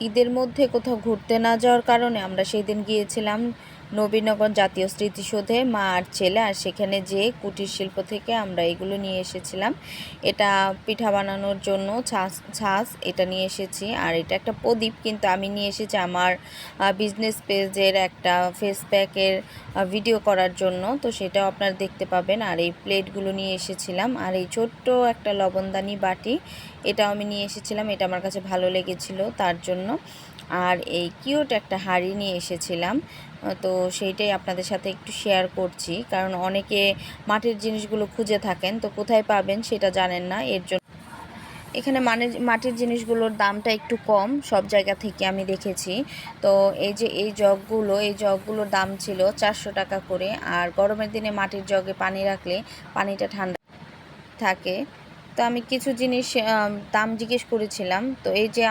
ঈদের মধ্যে কোথাও ঘুরতে না যাওয়ার কারণে আমরা সেই দিন গিয়েছিলাম নবীনগর জাতীয় স্মৃতিসৌধে, মা আর ছেলে। আর সেখানে যেয়ে কুটির শিল্প থেকে আমরা এগুলো নিয়ে এসেছিলাম। এটা পিঠা বানানোর জন্য ছাঁচ এটা নিয়ে এসেছি। আর এটা একটা প্রদীপ, কিন্তু আমি নিয়ে এসেছি আমার বিজনেস পেজের একটা ফেস প্যাকের ভিডিও করার জন্য, তো সেটাও আপনারা দেখতে পাবেন। আর এই প্লেটগুলো নিয়ে এসেছিলাম। আর এই ছোট্ট একটা লবণদানি বাটি, এটাও আমি নিয়ে এসেছিলাম, এটা আমার কাছে ভালো লেগেছিল তার জন্য। আর এই কিউট একটা হাঁড়ি নিয়ে এসেছিলাম, তো সেইটাই আপনাদের সাথে একটু শেয়ার করছি, কারণ অনেকে মাটির জিনিসগুলো খুঁজে থাকেন, তো কোথায় পাবেন সেটা জানেন না, এর জন্য এখানে মাটির জিনিসগুলোর দামটা একটু কম সব জায়গা থেকে আমি দেখেছি। তো এই যে এই জগগুলোর দাম ছিল 400 টাকা করে। আর গরমের দিনে মাটির জগে পানি রাখলে পানিটা ঠান্ডা থাকে। তো আমি কিছু জিনিস দাম জিজ্ঞেস করেছিলাম। তো এই যে